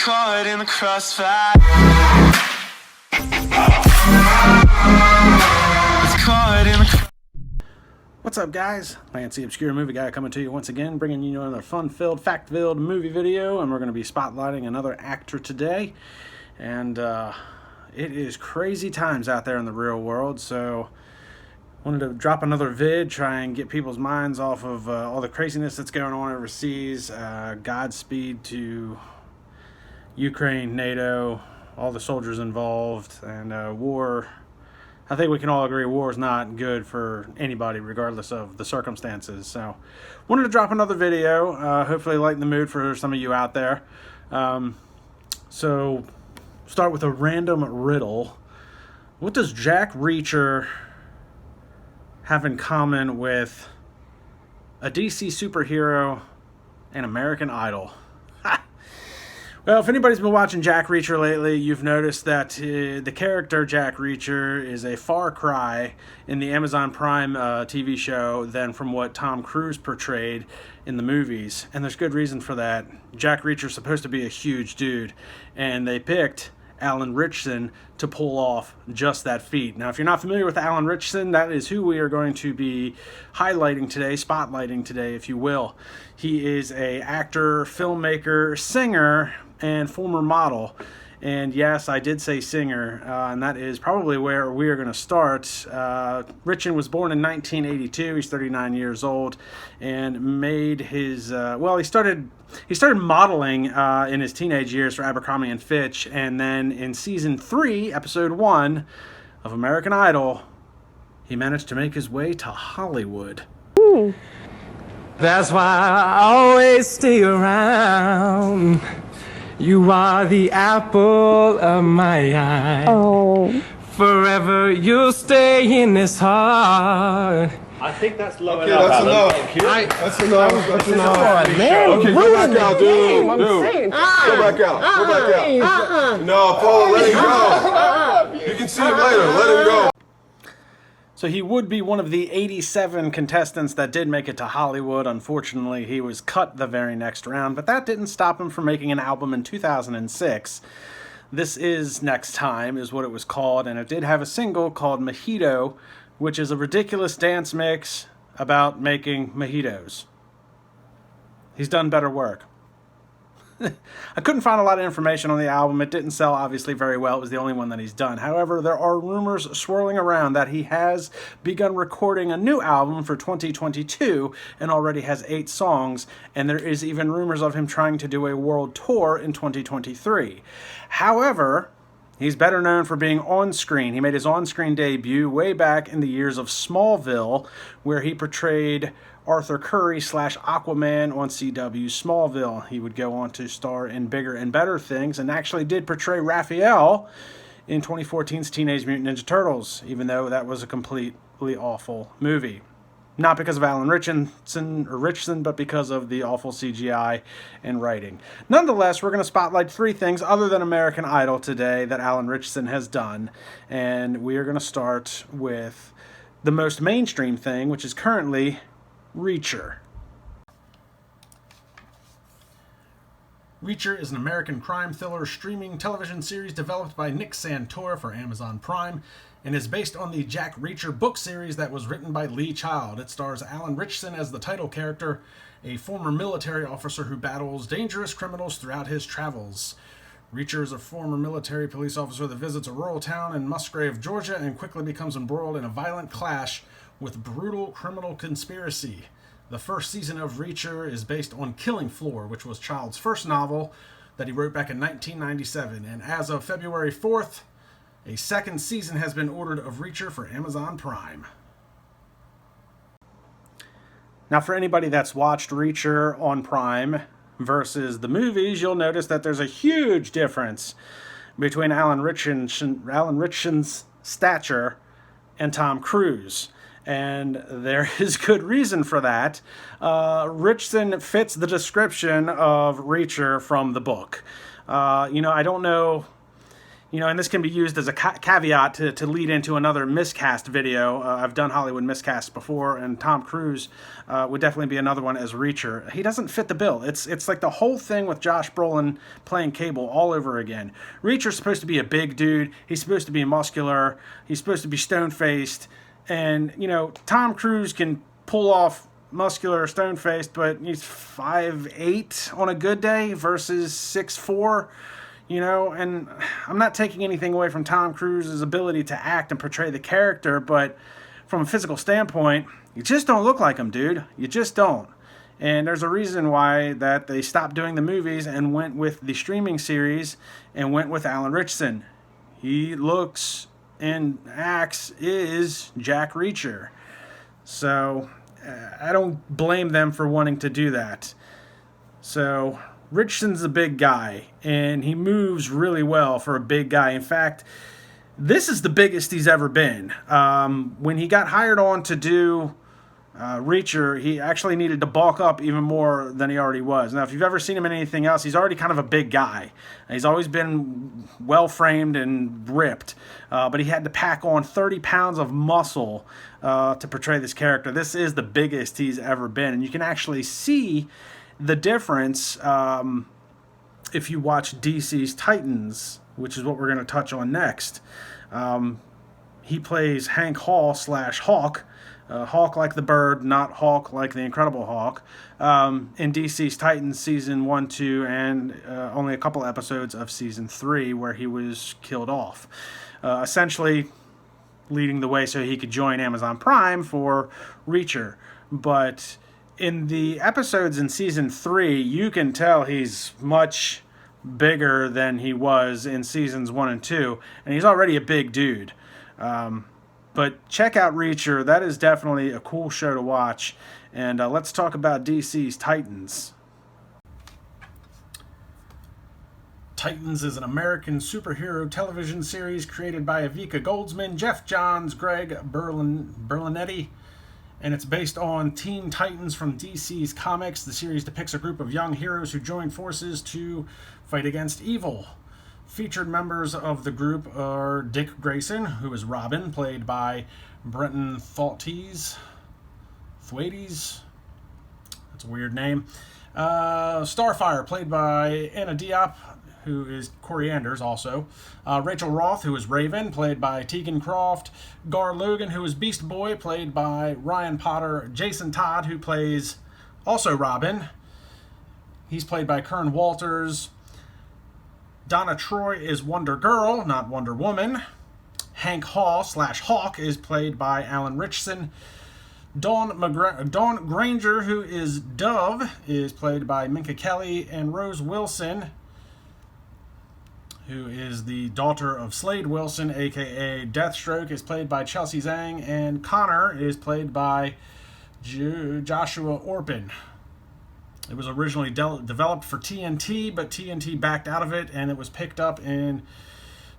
caught in the crossfire. It's caught in the. What's up, guys? Fancy Obscure Movie Guy coming to you once again, bringing you another fun-filled, fact-filled movie video, and we're going to be spotlighting another actor today. And it is crazy times out there in the real world, so wanted to drop another vid, try and get people's minds off of all the craziness that's going on overseas. Godspeed to Ukraine, NATO, all the soldiers involved, and war. I think we can all agree war is not good for anybody, regardless of the circumstances. So, wanted to drop another video, hopefully lighten the mood for some of you out there. So, start with a random riddle. What does Jack Reacher have in common with a DC superhero and American Idol? Well, if anybody's been watching Jack Reacher lately, you've noticed that the character Jack Reacher is a far cry in the Amazon Prime TV show than from what Tom Cruise portrayed in the movies. And there's good reason for that. Jack Reacher's supposed to be a huge dude, and they picked Alan Ritchson to pull off just that feat. Now, if you're not familiar with Alan Ritchson, that is who we are going to be highlighting today, spotlighting today, if you will. He is an actor, filmmaker, singer, and former model. And yes, I did say singer, and that is probably where we are going to start. Ritchson was born in 1982. He's 39 years old, and made his he started modeling in his teenage years for Abercrombie and Fitch, and then in season 3, episode 1 of American Idol, he managed to make his way to Hollywood. That's why I always stay around. You are the apple of my eye. Oh. Forever you'll stay in this heart. I think that's low Okay, enough. that's Alan. enough. Thank you. That's enough. That's enough. on, man. Okay, go back out, dude. I'm Dude, saying. go back out. Go back out. No, Paul, let him go. You can see him later. Let him go. So he would be one of the 87 contestants that did make it to Hollywood. Unfortunately, he was cut the very next round, but that didn't stop him from making an album in 2006. This Is Next Time is what it was called, and it did have a single called Mojito, which is a ridiculous dance mix about making mojitos. He's done better work. I couldn't find a lot of information on the album. It didn't sell, obviously, very well. It was the only one that he's done. However, there are rumors swirling around that he has begun recording a new album for 2022 and already has 8 songs, and there is even rumors of him trying to do a world tour in 2023. However, he's better known for being on-screen. He made his on-screen debut way back in the years of Smallville, where he portrayed Arthur Curry / Aquaman on CW Smallville. He would go on to star in bigger and better things, and actually did portray Raphael in 2014's Teenage Mutant Ninja Turtles, even though that was a completely awful movie. Not because of Alan Ritchson, but because of the awful CGI and writing. Nonetheless, we're going to spotlight 3 things other than American Idol today that Alan Ritchson has done, and we are going to start with the most mainstream thing, which is currently Reacher. Reacher is an American crime thriller streaming television series developed by Nick Santora for Amazon Prime and is based on the Jack Reacher book series that was written by Lee Child. It stars Alan Ritchson as the title character, a former military officer who battles dangerous criminals throughout his travels. Reacher is a former military police officer that visits a rural town in Musgrave, Georgia, and quickly becomes embroiled in a violent clash with brutal criminal conspiracy. The first season of Reacher is based on Killing Floor, which was Child's first novel that he wrote back in 1997. And as of February 4th, a second season has been ordered of Reacher for Amazon Prime. Now, for anybody that's watched Reacher on Prime versus the movies, you'll notice that there's a huge difference between Alan Ritchson's stature and Tom Cruise. And there is good reason for that. Ritchson fits the description of Reacher from the book. I don't know and this can be used as a caveat to lead into another miscast video. I've done Hollywood miscasts before, and Tom Cruise would definitely be another one as Reacher. He doesn't fit the bill. It's like the whole thing with Josh Brolin playing Cable all over again. Reacher's supposed to be a big dude. He's supposed to be muscular. He's supposed to be stone-faced. And, Tom Cruise can pull off muscular, stone-faced, but he's 5'8" on a good day versus 6'4". And I'm not taking anything away from Tom Cruise's ability to act and portray the character, but from a physical standpoint, you just don't look like him, dude. You just don't. And there's a reason why that they stopped doing the movies and went with the streaming series and went with Alan Ritchson. He looks and acts is Jack Reacher. So I don't blame them for wanting to do that. So Ritchson's a big guy, and he moves really well for a big guy. In fact, this is the biggest he's ever been. When he got hired on to do Reacher, he actually needed to bulk up even more than he already was. Now, if you've ever seen him in anything else, he's already kind of a big guy. He's always been well-framed and ripped, but he had to pack on 30 pounds of muscle to portray this character. This is the biggest he's ever been, and you can actually see the difference if you watch DC's Titans, which is what we're going to touch on next. He plays Hank Hall / Hawk, Hawk like the bird, not Hawk like the Incredible Hulk, in DC's Titans season 1, 2, and only a couple episodes of season 3 where he was killed off. Essentially leading the way so he could join Amazon Prime for Reacher. But in the episodes in season 3, you can tell he's much bigger than he was in seasons 1 and 2, and he's already a big dude. But check out Reacher. That is definitely a cool show to watch. And let's talk about DC's Titans. Titans is an American superhero television series created by Avica Goldsman, Jeff Johns, Greg Berlinetti, and it's based on Teen Titans from DC's comics. The series depicts a group of young heroes who join forces to fight against evil. Featured members of the group are Dick Grayson, who is Robin, played by Brenton Thwaites. That's a weird name. Starfire, played by Anna Diop, who is Corianders also. Rachel Roth, who is Raven, played by Tegan Croft. Gar Logan, who is Beast Boy, played by Ryan Potter. Jason Todd, who plays also Robin. He's played by Kern Walters. Donna Troy is Wonder Girl, not Wonder Woman. Hank Hall / Hawk is played by Alan Ritchson. Dawn Granger, who is Dove, is played by Minka Kelly. And Rose Wilson, who is the daughter of Slade Wilson, a.k.a. Deathstroke, is played by Chelsea Zhang. And Connor is played by Joshua Orpin. It was originally developed for TNT, but TNT backed out of it, and it was picked up in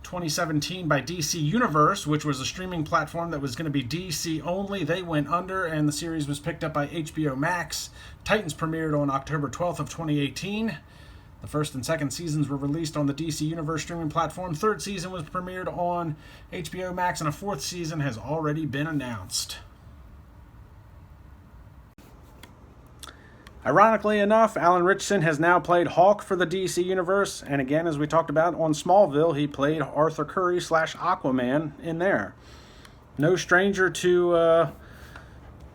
2017 by DC Universe, which was a streaming platform that was going to be DC only. They went under, and the series was picked up by HBO Max. Titans premiered on October 12th of 2018. The first and second seasons were released on the DC Universe streaming platform. Third season was premiered on HBO Max, and a fourth season has already been announced. Ironically enough, Alan Ritchson has now played Hawk for the DC Universe, and again, as we talked about on Smallville, he played Arthur Curry / Aquaman in there. No stranger to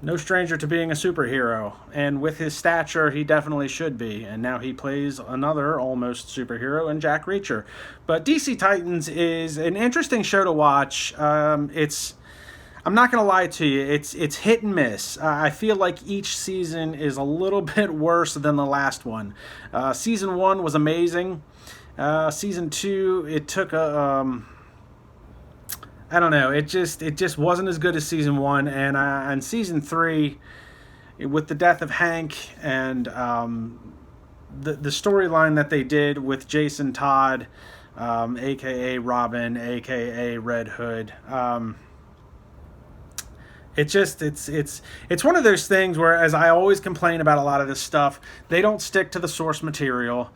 being a superhero, and with his stature, he definitely should be. And now he plays another almost superhero in Jack Reacher. But DC Titans is an interesting show to watch. I'm not going to lie to you, it's hit and miss. I feel like each season is a little bit worse than the last one. Season 1 was amazing. Season 2, it took a... I don't know, it just wasn't as good as season 1. And season 3, with the death of Hank and the storyline that they did with Jason Todd, a.k.a. Robin, a.k.a. Red Hood... It's one of those things where, as I always complain about a lot of this stuff, they don't stick to the source material,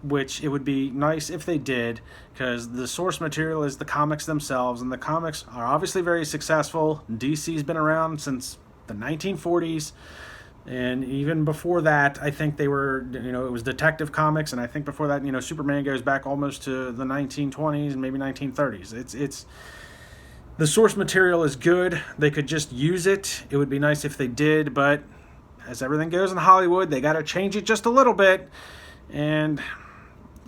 which it would be nice if they did, because the source material is the comics themselves, and the comics are obviously very successful. DC's been around since the 1940s, and even before that, I think they were, it was Detective Comics, and I think before that, Superman goes back almost to the 1920s and maybe 1930s. The source material is good. They could just use it. It would be nice if they did, but as everything goes in Hollywood, they got to change it just a little bit. And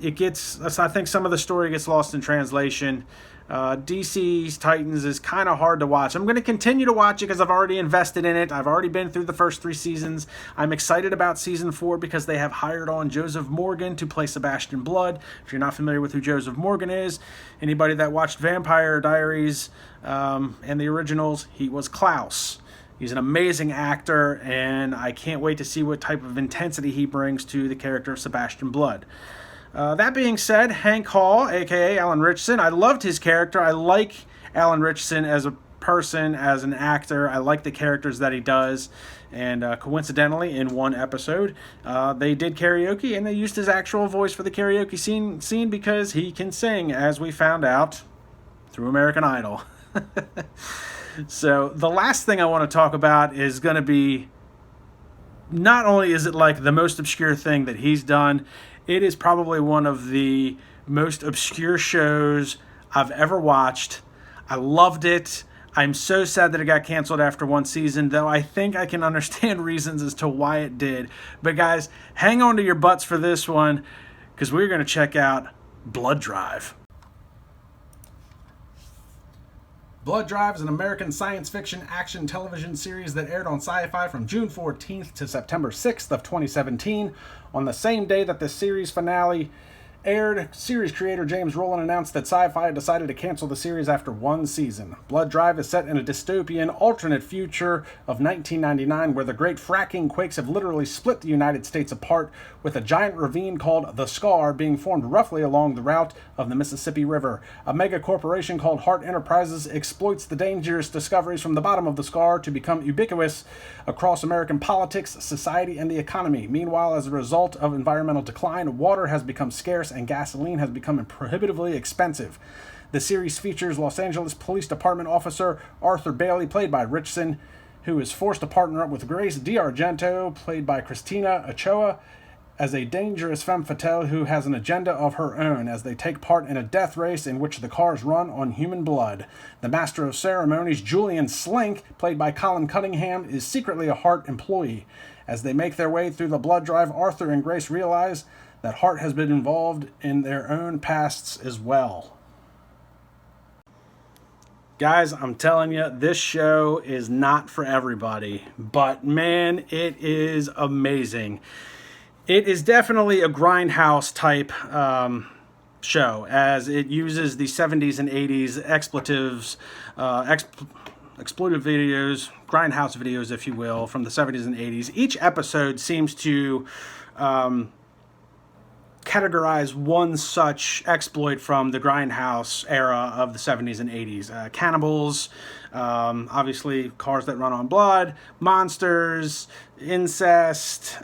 I think some of the story gets lost in translation. DC's Titans is kind of hard to watch. I'm going to continue to watch it because I've already invested in it. I've already been through the first 3 seasons. I'm excited about season 4 because they have hired on Joseph Morgan to play Sebastian Blood. If you're not familiar with who Joseph Morgan is, anybody that watched Vampire Diaries and the originals, he was Klaus. He's an amazing actor, and I can't wait to see what type of intensity he brings to the character of Sebastian Blood. That being said, Hank Hall, a.k.a. Alan Ritchson, I loved his character. I like Alan Ritchson as a person, as an actor. I like the characters that he does. And coincidentally, in one episode, they did karaoke, and they used his actual voice for the karaoke scene because he can sing, as we found out through American Idol. So the last thing I want to talk about is going to be, not only is it like the most obscure thing that he's done, it is probably one of the most obscure shows I've ever watched. I loved it. I'm so sad that it got canceled after 1 season, though I think I can understand reasons as to why it did. But guys, hang on to your butts for this one, because we're going to check out Blooddrive. Blooddrive is an American science fiction action television series that aired on SyFy from June 14th to September 6th of 2017. On the same day that the series finale aired, series creator James Rowland announced that SyFy had decided to cancel the series after 1 season. Blooddrive is set in a dystopian, alternate future of 1999 where the great fracking quakes have literally split the United States apart, with a giant ravine called the Scar being formed roughly along the route of the Mississippi River. A mega corporation called Hart Enterprises exploits the dangerous discoveries from the bottom of the Scar to become ubiquitous across American politics, society, and the economy. Meanwhile, as a result of environmental decline, water has become scarce and gasoline has become prohibitively expensive. The series features Los Angeles Police Department officer Arthur Bailey, played by Ritchson, who is forced to partner up with Grace DiArgento, played by Christina Ochoa, as a dangerous femme fatale who has an agenda of her own, as they take part in a death race in which the cars run on human blood. The Master of Ceremonies, Julian Slink, played by ColinCunningham, is secretly a Hart employee. As they make their way through the blood drive, Arthur and Grace realize that Hart has been involved in their own pasts as well. Guys, I'm telling you, this show is not for everybody, but man, it is amazing. It is definitely a grindhouse type show, as it uses the 70s and 80s expletives, exploitive videos, grindhouse videos, if you will, from the 70s and 80s. Each episode seems to categorize one such exploit from the grindhouse era of the 70s and 80s. Cannibals, obviously cars that run on blood, monsters, incest,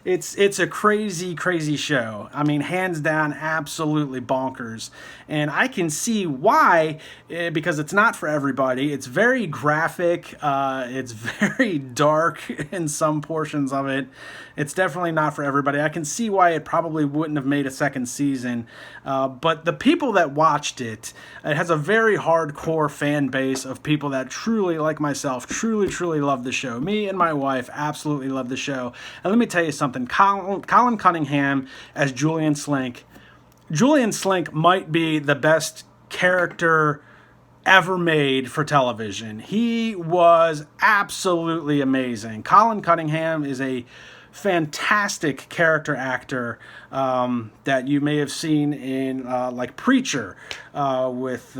it's a crazy show. I mean, hands down, absolutely bonkers. And I can see why, because it's not for everybody. It's very graphic. It's very dark in some portions of it. It's definitely not for everybody. I can see why it probably wouldn't have made a second season. But the people that watched it, it has a very hardcore fan base of people that truly, like myself, truly love the show. Me and my wife absolutely love the show. And let me tell you something. Colin Cunningham as Julian Slink. Julian Slink might be the best character ever made for television. He was absolutely amazing. Colin Cunningham is a fantastic character actor that you may have seen in like Preacher with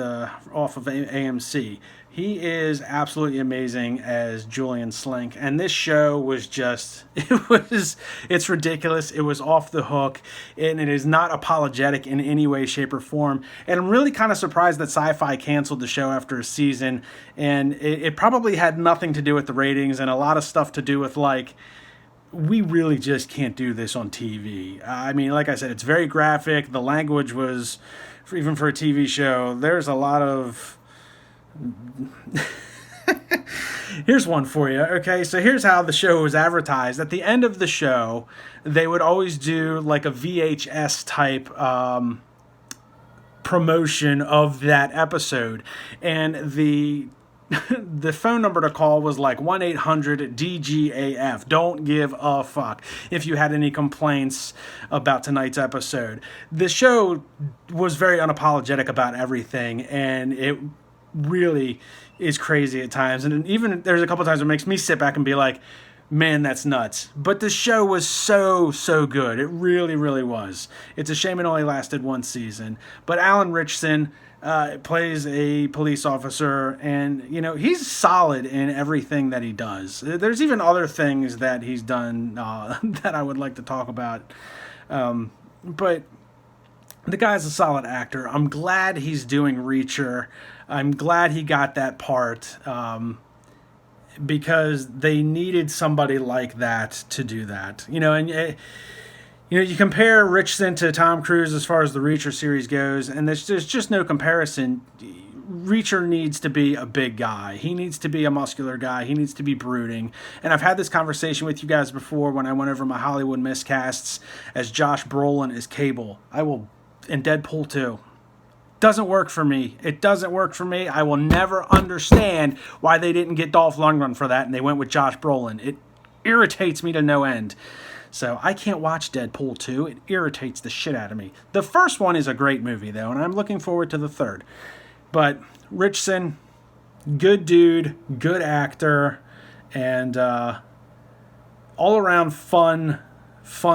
off of AMC. He is absolutely amazing as Julian Slink, and this show was just, it's ridiculous. It was off the hook, and it is not apologetic in any way, shape, or form. And I'm really kind of surprised that SyFy canceled the show after a season, and it probably had nothing to do with the ratings and a lot of stuff to do with, like, we really just can't do this on TV. I mean, like I said, it's very graphic. The language was, even for a TV show, there's a lot of... Here's one for you. Okay, so here's how the show was advertised. At the end of the show, they would always do like a VHS type promotion of that episode, and the phone number to call was like 1-800-DGAF. Don't give a fuck if you had any complaints about tonight's episode. The show was very unapologetic about everything, and it really is crazy at times. And even there's a couple times it makes me sit back and be like, man, that's nuts. But the show was so good. It really, really was. It's a shame it only lasted one season. But Alan Ritchson plays a police officer, and you know, he's solid in everything that he does. There's even other things that he's done that I would like to talk about, but the guy's a solid actor. I'm glad he's doing Reacher. I'm glad he got that part, because they needed somebody like that to do that. You know, and you know, you compare Ritchson to Tom Cruise as far as the Reacher series goes, and there's just no comparison. Reacher needs to be a big guy. He needs to be a muscular guy. He needs to be brooding. And I've had this conversation with you guys before when I went over my Hollywood miscasts as Josh Brolin as Cable. In Deadpool 2. Doesn't work for me. It doesn't work for me. I will never understand why they didn't get Dolph Lundgren for that and they went with Josh Brolin. It irritates me to no end. So I can't watch Deadpool 2. It irritates the shit out of me. The first one is a great movie, though, and I'm looking forward to the third. But Ritchson, good dude, good actor, and all-around fun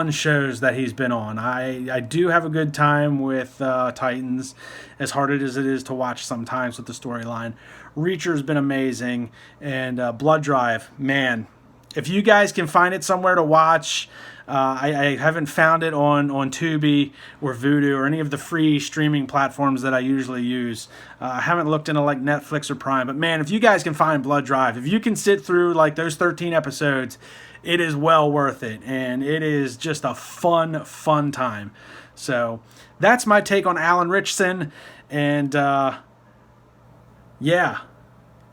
shows that he's been on. I do have a good time with Titans, as hard as it is to watch sometimes with the storyline. Reacher's been amazing, and Blooddrive, man, if you guys can find it somewhere to watch, I haven't found it on Tubi or Vudu or any of the free streaming platforms that I usually use. I haven't looked into like Netflix or Prime, but man, if you guys can find Blooddrive, if you can sit through like those 13 episodes, it is well worth it, and it is just a fun time. So that's my take on Alan Ritchson, and yeah,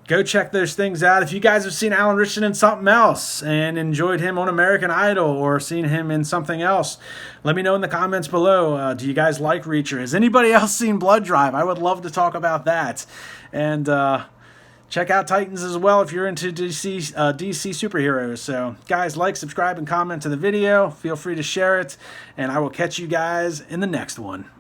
go check those things out. If you guys have seen Alan Ritchson in something else and enjoyed him on American Idol or seen him in something else, let me know in the comments below. Do you guys like Reacher? Has anybody else seen Blooddrive? I would love to talk about that. And check out Titans as well if you're into DC superheroes. So, guys, like, subscribe, and comment to the video. Feel free to share it, and I will catch you guys in the next one.